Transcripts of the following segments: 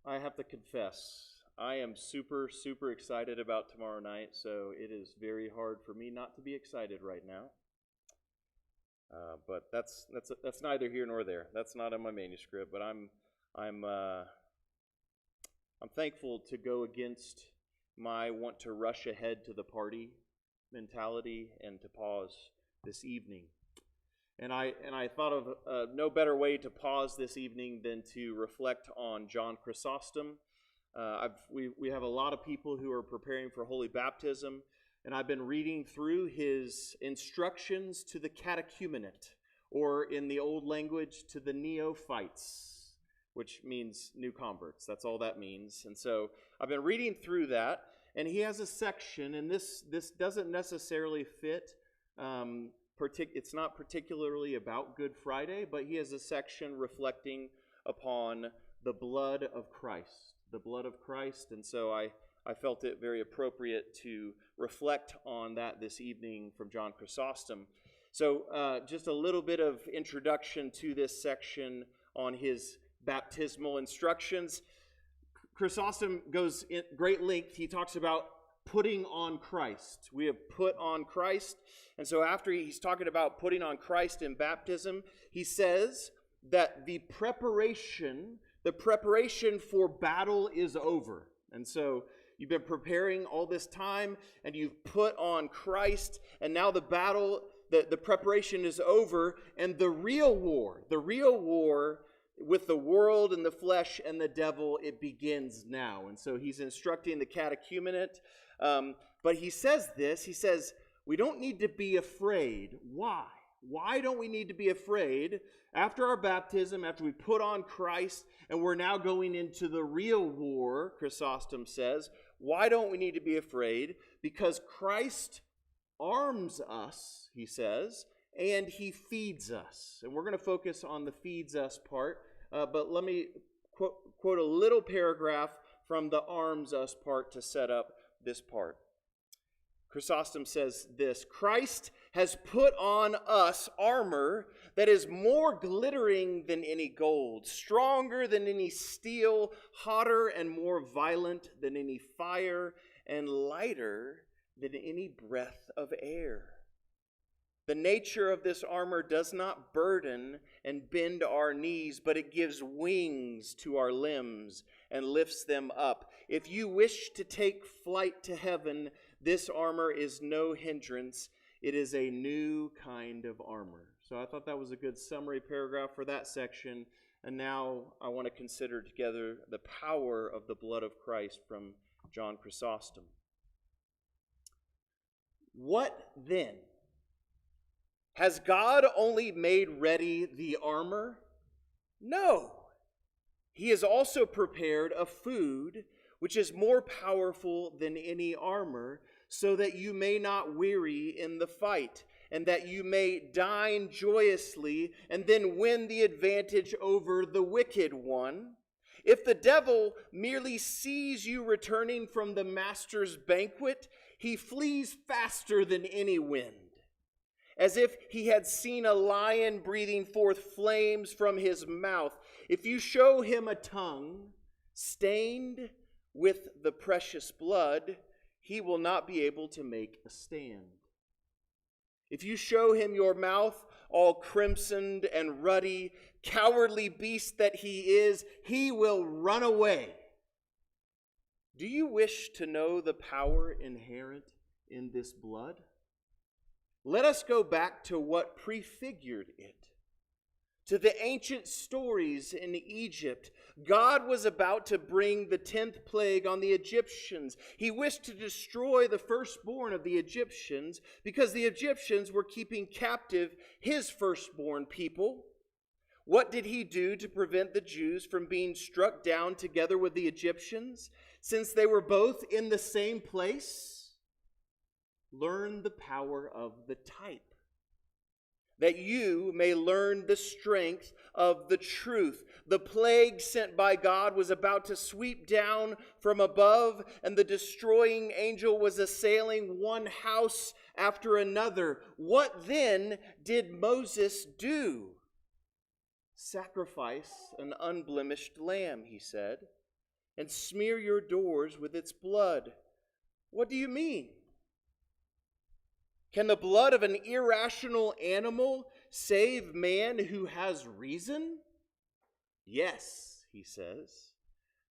I have to confess, I am super, super excited about tomorrow night, so it is very hard for me not to be excited right now. But that's neither here nor there. That's not in my manuscript, but I'm thankful to go against my want to rush ahead to the party mentality and to pause this evening. And I thought of no better way to pause this evening than to reflect on John Chrysostom. We have a lot of people who are preparing for holy baptism, and I've been reading through his instructions to the catechumenate, or in the old language, to the neophytes, which means new converts. That's all that means. And so I've been reading through that, and he has a section, and this doesn't necessarily fit. It's not particularly about Good Friday, but he has a section reflecting upon the blood of Christ. The blood of Christ. And so I felt it very appropriate to reflect on that this evening from John Chrysostom. So just a little bit of introduction to this section on his baptismal instructions. Chrysostom goes in great length. He talks about putting on Christ. We have put on Christ. And so after he's talking about putting on Christ in baptism, he says that the preparation for battle is over. And so you've been preparing all this time, and you've put on Christ, and now the battle, the preparation is over, and the real war with the world and the flesh and the devil, it begins now. And so he's instructing the catechumenate, but he says this, he says, we don't need to be afraid. Why? Why don't we need to be afraid after our baptism, after we put on Christ, and we're now going into the real war, Chrysostom says? Why don't we need to be afraid? Because Christ arms us, he says, and he feeds us. And we're going to focus on the feeds us part, but let me quote a little paragraph from the arms us part to set up this part. Chrysostom says this: Christ has put on us armor that is more glittering than any gold, stronger than any steel, hotter and more violent than any fire, and lighter than any breath of air. The nature of this armor does not burden and bend our knees, but it gives wings to our limbs and lifts them up. If you wish to take flight to heaven, this armor is no hindrance. It is a new kind of armor. So I thought that was a good summary paragraph for that section. And now I want to consider together the power of the blood of Christ from John Chrysostom. What then? Has God only made ready the armor? No. He has also prepared a food which is more powerful than any armor, so that you may not weary in the fight, and that you may dine joyously and then win the advantage over the wicked one. If the devil merely sees you returning from the master's banquet, he flees faster than any wind. As if he had seen a lion breathing forth flames from his mouth. If you show him a tongue stained with the precious blood, he will not be able to make a stand. If you show him your mouth all crimsoned and ruddy, cowardly beast that he is, he will run away. Do you wish to know the power inherent in this blood? Let us go back to what prefigured it. To the ancient stories in Egypt. God was about to bring the 10th plague on the Egyptians. He wished to destroy the firstborn of the Egyptians because the Egyptians were keeping captive his firstborn people. What did he do to prevent the Jews from being struck down together with the Egyptians, since they were both in the same place? Learn the power of the type, that you may learn the strength of the truth. The plague sent by God was about to sweep down from above, and the destroying angel was assailing one house after another. What then did Moses do? Sacrifice an unblemished lamb, he said. and smear your doors with its blood. What do you mean? Can the blood of an irrational animal save man who has reason? Yes, he says.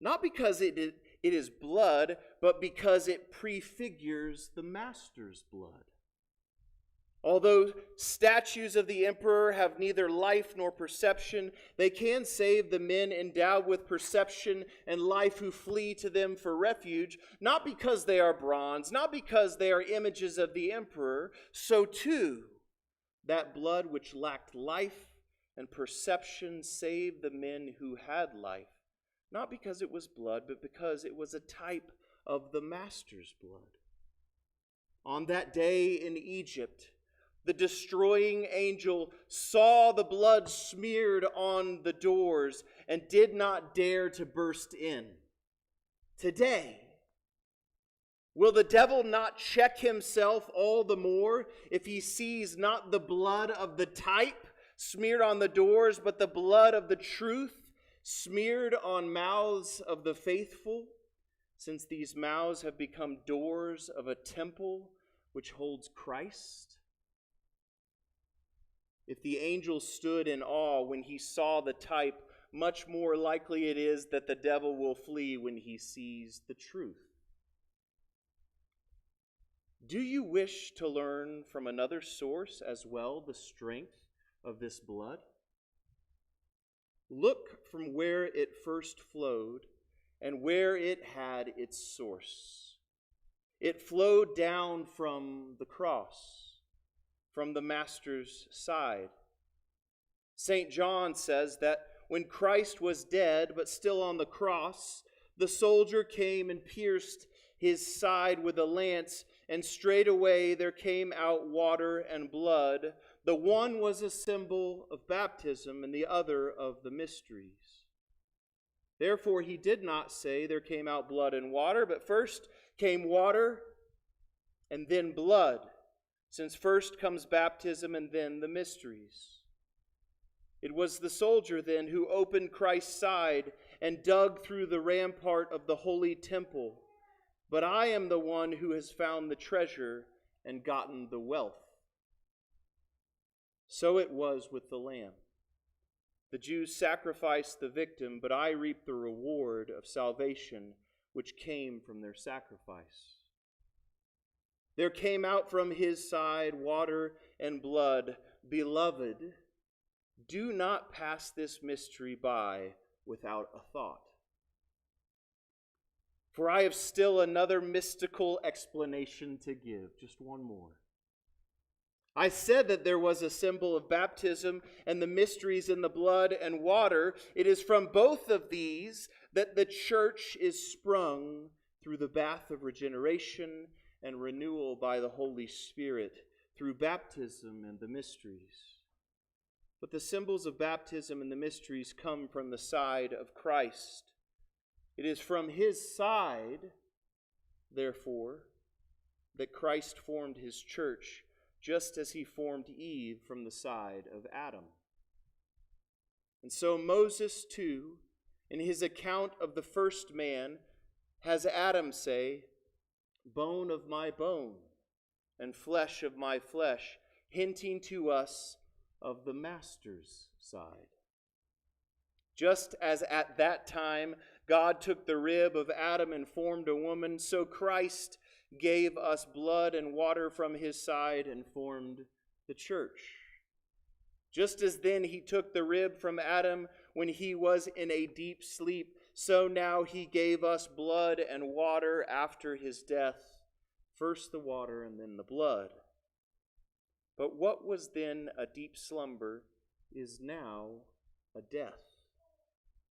Not because it is blood, but because it prefigures the Master's blood. Although statues of the emperor have neither life nor perception, they can save the men endowed with perception and life who flee to them for refuge, not because they are bronze, not because they are images of the emperor. So too, that blood which lacked life and perception saved the men who had life, not because it was blood, but because it was a type of the Master's blood. On that day in Egypt, the destroying angel saw the blood smeared on the doors and did not dare to burst in. Today, will the devil not check himself all the more if he sees not the blood of the type smeared on the doors, but the blood of the truth smeared on mouths of the faithful, since these mouths have become doors of a temple which holds Christ? If the angel stood in awe when he saw the type, much more likely it is that the devil will flee when he sees the truth. Do you wish to learn from another source as well the strength of this blood? Look from where it first flowed and where it had its source. It flowed down from the cross, from the Master's side. St. John says that when Christ was dead but still on the cross, the soldier came and pierced his side with a lance, and straightway there came out water and blood. The one was a symbol of baptism, and the other of the mysteries. Therefore he did not say there came out blood and water, but first came water and then blood, since first comes baptism and then the mysteries. It was the soldier then who opened Christ's side and dug through the rampart of the holy temple. But I am the one who has found the treasure and gotten the wealth. So it was with the lamb. The Jews sacrificed the victim, but I reap the reward of salvation which came from their sacrifice. There came out from his side water and blood. Beloved, do not pass this mystery by without a thought. For I have still another mystical explanation to give, just one more. I said that there was a symbol of baptism and the mysteries in the blood and water. It is from both of these that the church is sprung through the bath of regeneration and renewal by the Holy Spirit, through baptism and the mysteries. But the symbols of baptism and the mysteries come from the side of Christ. It is from his side, therefore, that Christ formed his church, just as he formed Eve from the side of Adam. And so Moses, too, in his account of the first man, has Adam say, "Bone of my bone and flesh of my flesh," hinting to us of the Master's side. Just as at that time God took the rib of Adam and formed a woman, so Christ gave us blood and water from his side and formed the church. Just as then he took the rib from Adam when he was in a deep sleep, so now he gave us blood and water after his death, first the water and then the blood. But what was then a deep slumber is now a death,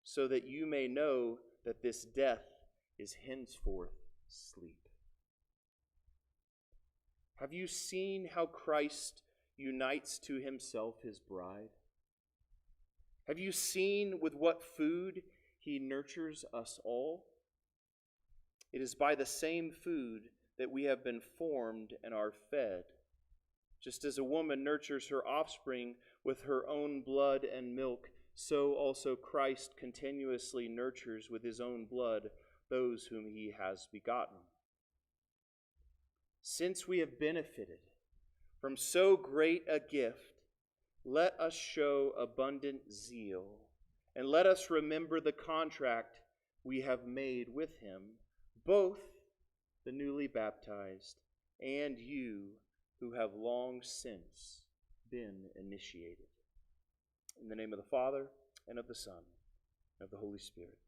so that you may know that this death is henceforth sleep. Have you seen how Christ unites to himself his bride? Have you seen with what food he nurtures us all? It is by the same food that we have been formed and are fed. Just as a woman nurtures her offspring with her own blood and milk, so also Christ continuously nurtures with his own blood those whom he has begotten. Since we have benefited from so great a gift, let us show abundant zeal, and let us remember the contract we have made with him, both the newly baptized and you who have long since been initiated. In the name of the Father, and of the Son, and of the Holy Spirit.